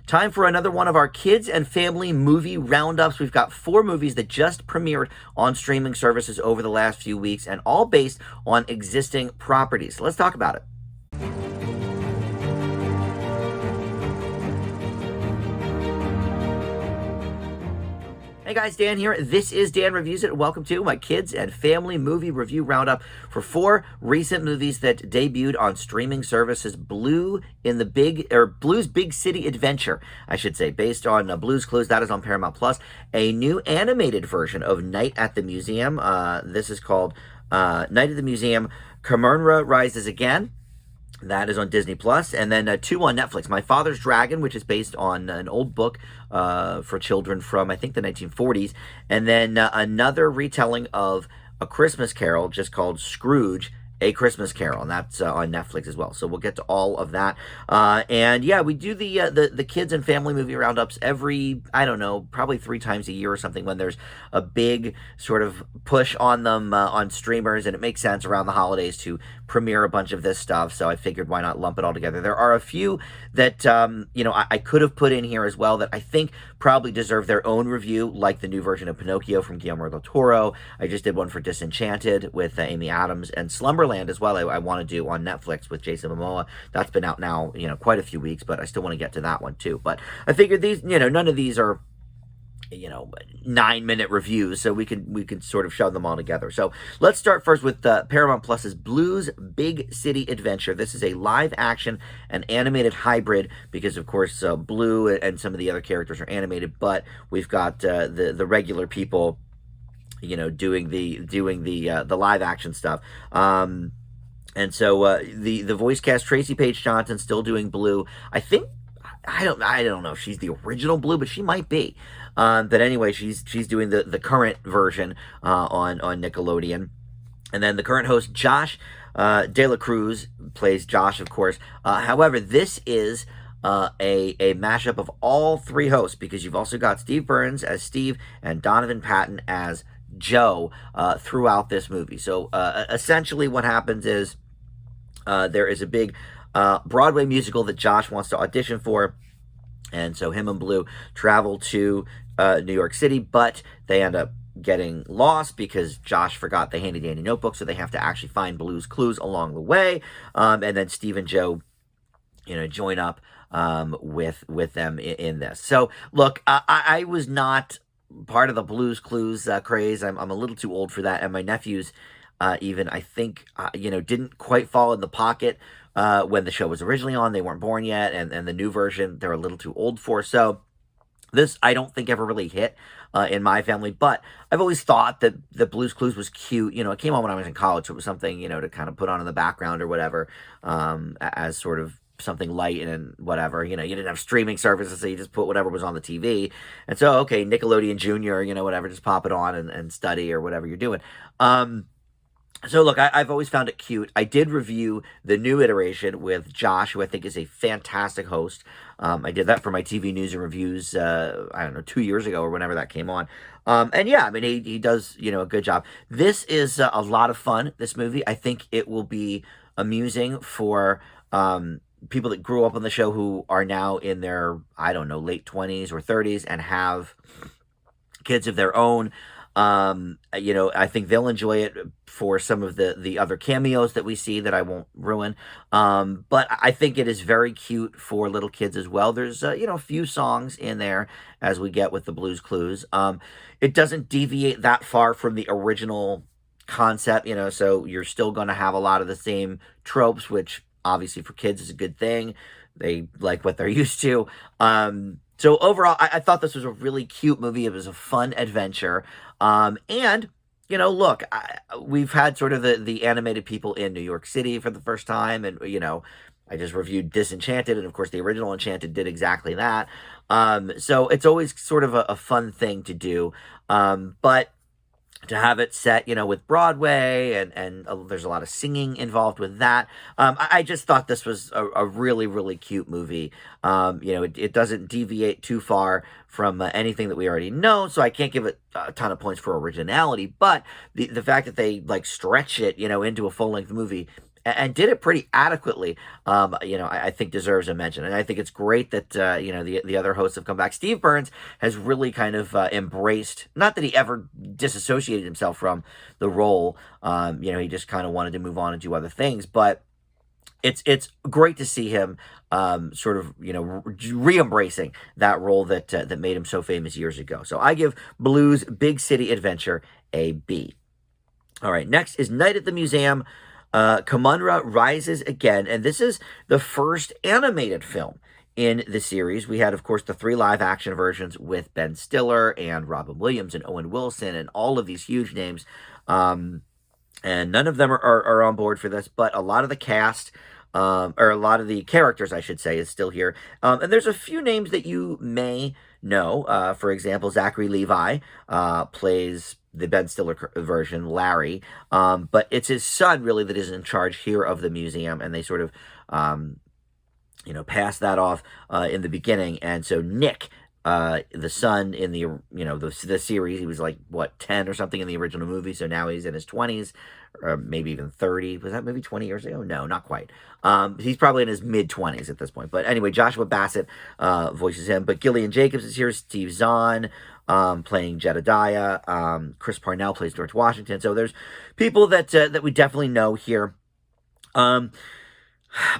Time for another one of our kids and family movie roundups. We've got 4 movies that just premiered on streaming services over the last few weeks and all based on existing properties. So let's talk about it. Hey guys, Dan here. This is Dan Reviews It. Welcome to my kids and family movie review roundup for 4 recent movies that debuted on streaming services. Blue's Big City Adventure, I should say, based on Blue's Clues. That is on Paramount Plus. A new animated version of Night at the Museum. This is called Night at the Museum. Kahmunrah Rises Again. That is on Disney Plus, and then 2 on Netflix. My Father's Dragon, which is based on an old book for children from, I think, the 1940s, and then another retelling of A Christmas Carol, just called Scrooge, A Christmas Carol, and that's on Netflix as well. So we'll get to all of that. And yeah, we do the kids and family movie roundups every, I don't know, probably 3 times a year or something when there's a big sort of push on them on streamers, and it makes sense around the holidays to premiere a bunch of this stuff. So I figured why not lump it all together. There are a few that, I could have put in here as well that I think probably deserve their own review, like the new version of Pinocchio from Guillermo del Toro. I just did one for Disenchanted with Amy Adams, and Slumberland as well. I want to do on Netflix with Jason Momoa. That's been out now, quite a few weeks, but I still want to get to that one too. But I figured these, none of these are 9-minute reviews, so we could sort of shove them all together. So let's start first with Paramount Plus's Blue's Big City Adventure. This is a live action and animated hybrid because, of course, Blue and some of the other characters are animated, but we've got the regular people, doing the live action stuff. And so the voice cast, Tracy Page Johnson, still doing Blue. I think I don't know if she's the original Blue, but she might be. But anyway, she's doing the current version on Nickelodeon. And then the current host, Josh De La Cruz, plays Josh, of course. However, this is a mashup of all 3 hosts, because you've also got Steve Burns as Steve and Donovan Patton as Joe throughout this movie. So essentially what happens is there is a big Broadway musical that Josh wants to audition for. And so him and Blue travel to New York City, but they end up getting lost because Josh forgot the handy-dandy notebook, so they have to actually find Blue's clues along the way. And then Steve and Joe, join up with them in this. So, look, I was not part of the Blue's Clues craze. I'm a little too old for that, and my nephews even, I think, didn't quite fall in the pocket when the show was originally on. They weren't born yet, and the new version they're a little too old for. So this, I don't think, ever really hit in my family, but I've always thought that the Blue's Clues was cute. It came on when I was in college, so it was something, to kind of put on in the background or whatever, as sort of something light and whatever. You didn't have streaming services, so you just put whatever was on the TV. And so, okay, Nickelodeon Junior, whatever, just pop it on and study or whatever you're doing. So, look, I've always found it cute. I did review the new iteration with Josh, who I think is a fantastic host. I did that for my TV news and reviews, 2 years ago or whenever that came on. And yeah, I mean, he does, a good job. This is a lot of fun, this movie. I think it will be amusing for people that grew up on the show who are now in their, late 20s or 30s and have kids of their own. I think they'll enjoy it for some of the other cameos that we see that I won't ruin. But I think it is very cute for little kids as well. There's, a few songs in there as we get with the Blue's Clues. It doesn't deviate that far from the original concept, so you're still going to have a lot of the same tropes, which obviously for kids is a good thing. They like what they're used to. So overall, I thought this was a really cute movie. It was a fun adventure. And, look, we've had sort of the animated people in New York City for the first time. And, I just reviewed Disenchanted. And, of course, the original Enchanted did exactly that. So it's always sort of a fun thing to do. But to have it set, with Broadway and there's a lot of singing involved with that. I just thought this was a really, really cute movie. It doesn't deviate too far from anything that we already know, so I can't give it a ton of points for originality, but the fact that they stretch it, into a full-length movie and did it pretty adequately. I think deserves a mention, and I think it's great that the other hosts have come back. Steve Burns has really kind of embraced, not that he ever disassociated himself from the role. He just kind of wanted to move on and do other things, but it's great to see him sort of re-embracing that role that made him so famous years ago. So I give Blue's Big City Adventure a B. All right, next is Night at the Museum. Kahmunrah Rises Again, and this is the first animated film in the series. We had, of course, the 3 live-action versions with Ben Stiller and Robin Williams and Owen Wilson and all of these huge names. And none of them are on board for this, but a lot of the cast, or a lot of the characters, I should say, is still here. And there's a few names that you may know. For example, Zachary Levi plays the Ben Stiller version, Larry. But it's his son, really, that is in charge here of the museum, and they sort of, pass that off in the beginning. And so Nick, the son in the series, he was like 10 or something in the original movie, so now he's in his 20s, or maybe even 30. Was that movie 20 years ago? No, not quite. He's probably in his mid-20s at this point. But anyway, Joshua Bassett voices him, but Gillian Jacobs is here, Steve Zahn playing Jedediah, Chris Parnell plays George Washington. So there's people that we definitely know here.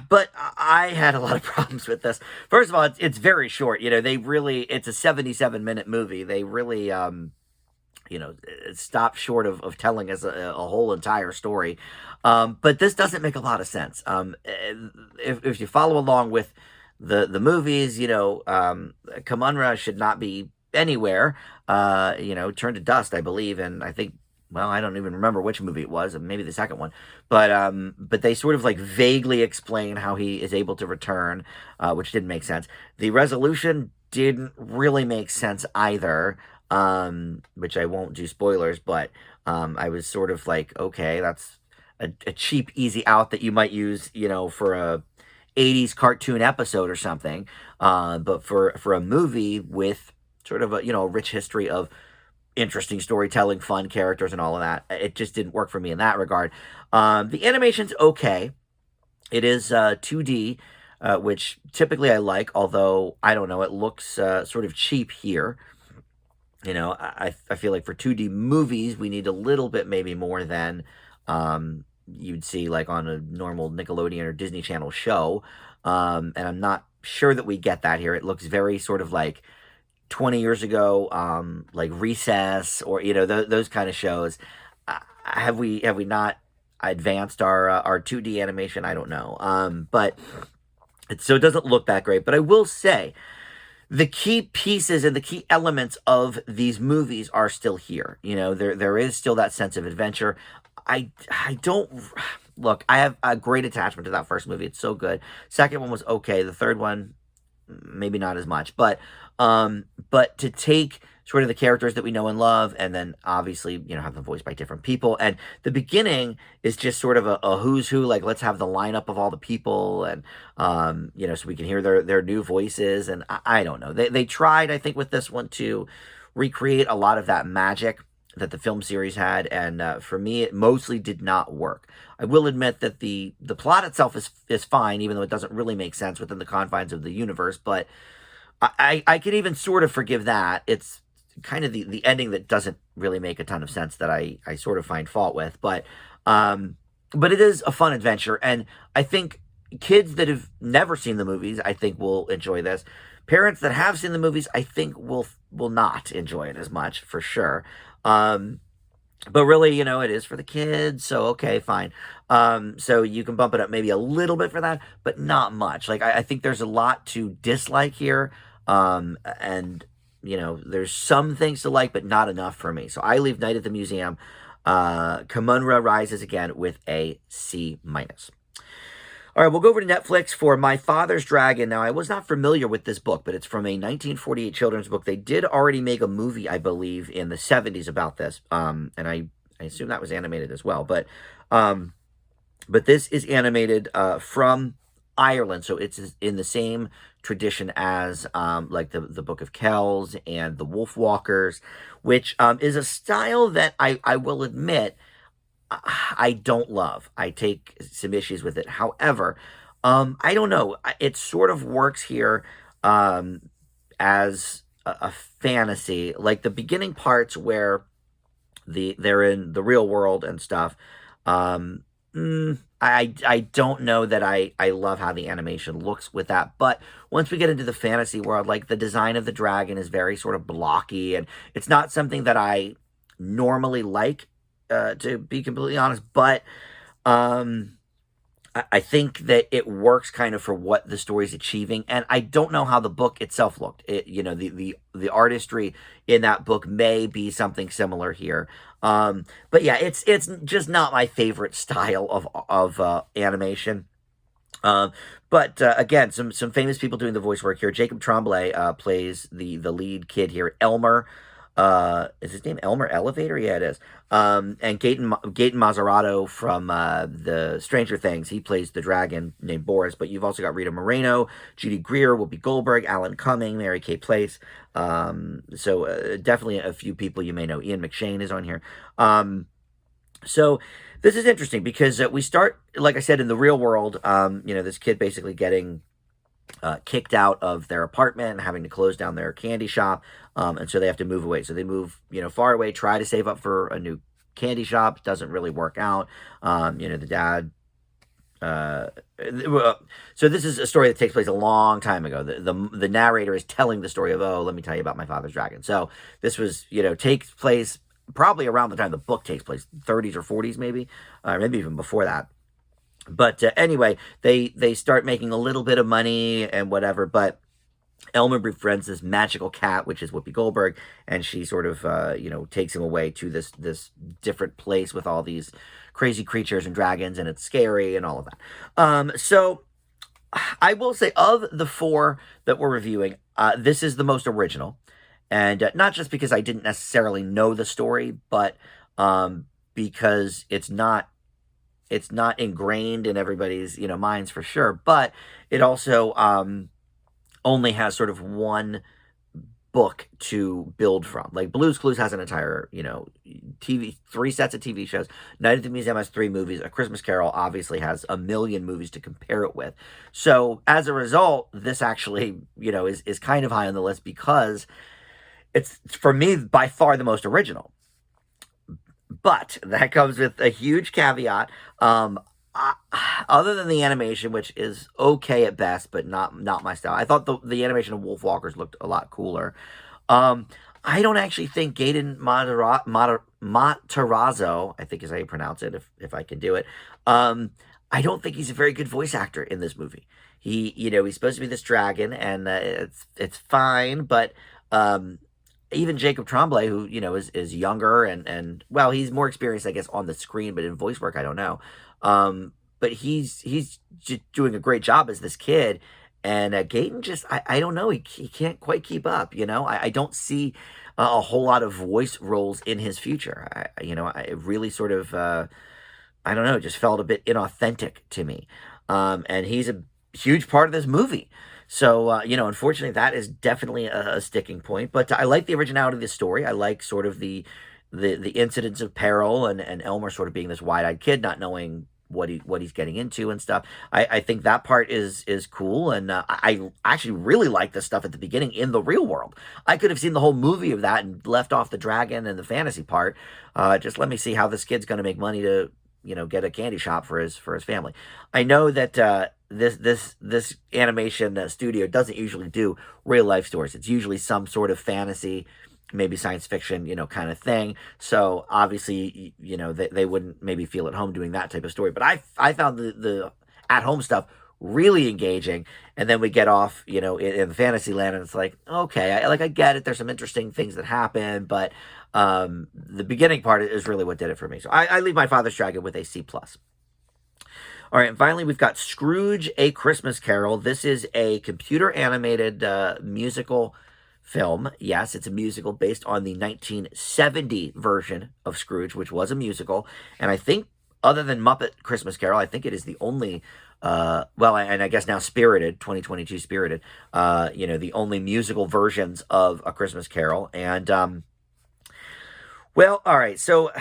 But I had a lot of problems with this. First of all, it's very short. It's a 77-minute movie. They really, stop short of telling us a whole entire story. But this doesn't make a lot of sense. If you follow along with the movies, Kahmunrah should not be anywhere. Turned to dust, I believe, and I think. Well, I don't even remember which movie it was, maybe the second one, but they sort of like vaguely explain how he is able to return, which didn't make sense. The resolution didn't really make sense either, which I won't do spoilers, but I was sort of like, okay, that's a cheap, easy out that you might use, for a 80s cartoon episode or something, but for a movie with sort of a rich history of interesting storytelling, fun characters, and all of that, it just didn't work for me in that regard. The animation's okay. It is 2D, which typically I like, although, I don't know, it looks sort of cheap here. I feel like for 2D movies, we need a little bit maybe more than you'd see like on a normal Nickelodeon or Disney Channel show. And I'm not sure that we get that here. It looks very sort of like 20 years ago, like Recess or those kind of shows. Have we not advanced our 2D animation? I don't know. But it doesn't look that great. But I will say, the key pieces and the key elements of these movies are still here. There is still that sense of adventure. I don't look. I have a great attachment to that first movie. It's so good. Second one was okay. The third one, maybe not as much. But to take sort of the characters that we know and love, and then obviously, have them voiced by different people. And the beginning is just sort of a who's who, like, let's have the lineup of all the people, and, so we can hear their new voices. And I don't know. They tried, I think, with this one to recreate a lot of that magic that the film series had. And for me, it mostly did not work. I will admit that the plot itself is fine, even though it doesn't really make sense within the confines of the universe. But I can even sort of forgive that. It's kind of the ending that doesn't really make a ton of sense that I sort of find fault with. But it is a fun adventure. And I think kids that have never seen the movies, I think, will enjoy this. Parents that have seen the movies, I think, will not enjoy it as much, for sure. But really, it is for the kids, so okay, fine. So you can bump it up maybe a little bit for that, but not much. Like, I think there's a lot to dislike here. And there's some things to like, but not enough for me. So I leave Night at the Museum. Kahmunrah Rises Again with a C-. All right, we'll go over to Netflix for My Father's Dragon. Now, I was not familiar with this book, but it's from a 1948 children's book. They did already make a movie, I believe, in the 70s about this, and I assume that was animated as well. But this is animated from Ireland, so it's in the same tradition as like the Book of Kells and the Wolf Walkers, which is a style that I will admit I don't love. I take some issues with it. However, I don't know. It sort of works here um, as a fantasy, like the beginning parts where they're in the real world and stuff. Um, I don't know that I love how the animation looks with that. But once we get into the fantasy world, like the design of the dragon is very sort of blocky, and it's not something that I normally like, to be completely honest. But um, I think that it works kind of for what the story's achieving, and I don't know how the book itself looked. The artistry in that book may be something similar here. But yeah, it's just not my favorite style of animation. Um, but again, some famous people doing the voice work here. Jacob Tremblay plays the lead kid here. Elmer, is his name Elmer Elevator? Yeah, it is. And Gaten Mazzarato from the Stranger Things. He plays the dragon named Boris. But you've also got Rita Moreno, Judy Greer, Whoopi Goldberg, Alan Cumming, Mary Kay Place. So definitely a few people you may know. Ian McShane is on here. So this is interesting because we start, like I said, in the real world. This kid basically getting kicked out of their apartment and having to close down their candy shop. And so they have to move away. So they move, far away, try to save up for a new candy shop. Doesn't really work out. The dad. So this is a story that takes place a long time ago. The narrator is telling the story of, oh, let me tell you about my father's dragon. So this was, takes place probably around the time the book takes place, 30s or 40s maybe, maybe even before that. But anyway, they start making a little bit of money and whatever, but Elmer befriends this magical cat, which is Whoopi Goldberg, and she sort of, takes him away to this different place with all these crazy creatures and dragons, and it's scary and all of that. So I will say, of the four that we're reviewing, this is the most original, and not just because I didn't necessarily know the story, but because it's not ingrained in everybody's minds for sure, but it also only has sort of one book to build from. Like Blue's Clues has an entire TV, 3 sets of TV shows. Night at the Museum has 3 movies. A Christmas Carol obviously has a million movies to compare it with. So as a result, this actually is kind of high on the list because it's, for me, by far the most original. But that comes with a huge caveat. Other than the animation, which is okay at best, but not my style. I thought the animation of Wolf Walkers looked a lot cooler. I don't actually think Gaten Matarazzo, I think is how you pronounce it, if I can do it. I don't think he's a very good voice actor in this movie. He's supposed to be this dragon, and it's fine, but even Jacob Tremblay, who is younger and well, he's more experienced, I guess, on the screen, but in voice work, I don't know. But he's just doing a great job as this kid, and Gaten just I don't know, he can't quite keep up. I don't see a whole lot of voice roles in his future. I really sort of I don't know, just felt a bit inauthentic to me. And he's a huge part of this movie. So, unfortunately, that is definitely a sticking point. But I like the originality of the story. I like sort of the incidents of peril and Elmer sort of being this wide-eyed kid, not knowing what he's getting into and stuff. I think that part is cool. And I actually really like the stuff at the beginning in the real world. I could have seen the whole movie of that and left off the dragon and the fantasy part. Just let me see how this kid's going to make money to, get a candy shop for his family. I know that this animation studio doesn't usually do real life stories. It's usually some sort of fantasy, maybe science fiction, kind of thing. So obviously, they wouldn't maybe feel at home doing that type of story. But I found the at home stuff really engaging. And then we get off, in the fantasy land, and it's like, okay, I get it. There's some interesting things that happen, but the beginning part is really what did it for me. So I leave My Father's Dragon with a C+. All right, and finally, we've got Scrooge, A Christmas Carol. This is a computer-animated musical film. Yes, it's a musical based on the 1970 version of Scrooge, which was a musical. And I think, other than Muppet Christmas Carol, I think it is the only, and I guess now Spirited, 2022 Spirited, the only musical versions of A Christmas Carol. And, all right, so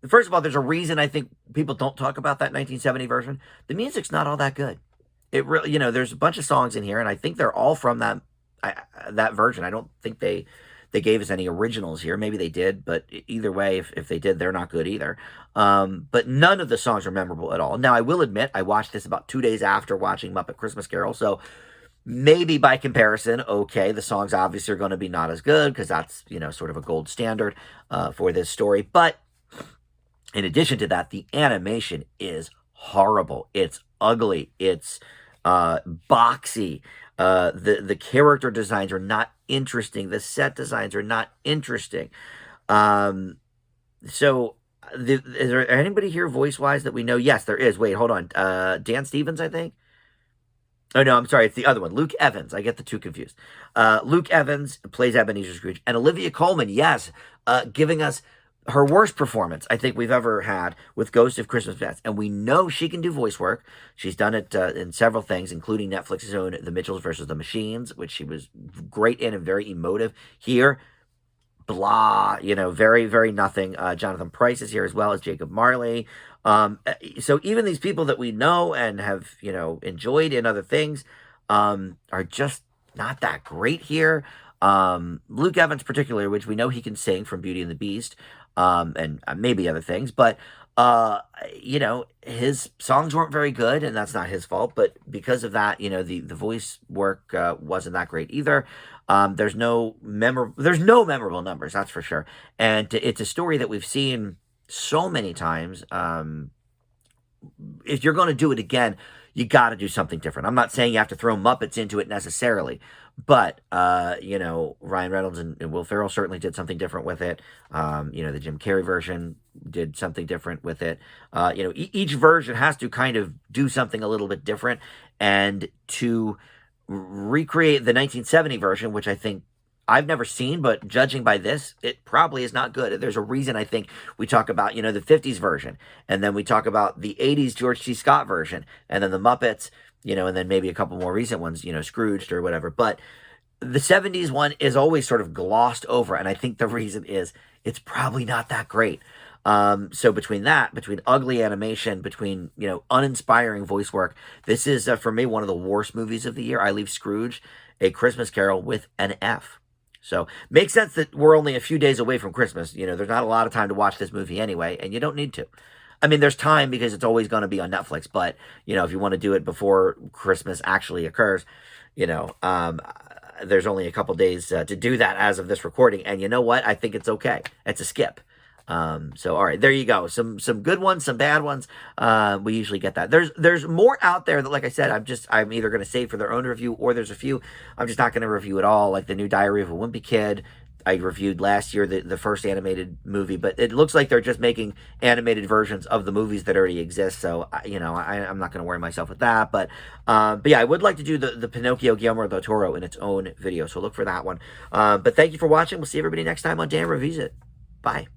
First of all, there's a reason I think people don't talk about that 1970 version. The music's not all that good. It really, there's a bunch of songs in here, and I think they're all from that version. I don't think they gave us any originals here. Maybe they did, but either way, if they did, they're not good either. But none of the songs are memorable at all. Now, I will admit, I watched this about 2 days after watching Muppet Christmas Carol, so maybe by comparison, okay, the songs obviously are going to be not as good because that's, sort of a gold standard for this story. But in addition to that, the animation is horrible. It's ugly. It's boxy. The character designs are not interesting. The set designs are not interesting. So, is there anybody here voice-wise that we know? Yes, there is. Wait, hold on. Dan Stevens, I think? Oh, no, I'm sorry. It's the other one. Luke Evans. I get the two confused. Luke Evans plays Ebenezer Scrooge. And Olivia Colman, yes, giving us her worst performance I think we've ever had with Ghost of Christmas Past. And we know she can do voice work. She's done it in several things, including Netflix's own The Mitchells versus the Machines, which she was great in and very emotive. Here, blah, very, very nothing. Jonathan Pryce is here as well as Jacob Marley. So even these people that we know and have, enjoyed in other things are just not that great here. Luke Evans particularly, which we know he can sing from Beauty and the Beast, and maybe other things, but his songs weren't very good, and that's not his fault. But because of that, the voice work wasn't that great either. There's no memorable numbers, that's for sure. And it's a story that we've seen so many times. If you're going to do it again, you got to do something different. I'm not saying you have to throw Muppets into it necessarily, but Ryan Reynolds and Will Ferrell certainly did something different with it. The Jim Carrey version did something different with it. Each version has to kind of do something a little bit different, and to recreate the 1970 version, which I think I've never seen, but judging by this, it probably is not good. There's a reason I think we talk about, the 50s version, and then we talk about the 80s George C. Scott version, and then the Muppets, and then maybe a couple more recent ones, Scrooged or whatever. But the 70s one is always sort of glossed over, and I think the reason is it's probably not that great. So between ugly animation, between, uninspiring voice work, this is, for me, one of the worst movies of the year. I leave Scrooge, A Christmas Carol, with an F. So, makes sense that we're only a few days away from Christmas. There's not a lot of time to watch this movie anyway, and you don't need to. I mean, there's time because it's always going to be on Netflix, but, if you want to do it before Christmas actually occurs, there's only a couple days to do that as of this recording, and you know what? I think it's okay. It's a skip. So all right, there you go. Some good ones, some bad ones. We usually get that. There's more out there that, like I said, I'm either going to save for their own review, or there's a few I'm just not going to review at all, like the new Diary of a Wimpy Kid. I reviewed last year the first animated movie, but it looks like they're just making animated versions of the movies that already exist. So I'm not going to worry myself with that. But yeah, I would like to do the Pinocchio Guillermo del Toro in its own video, so look for that one. But thank you for watching. We'll see everybody next time on Dan Reviews It. Bye.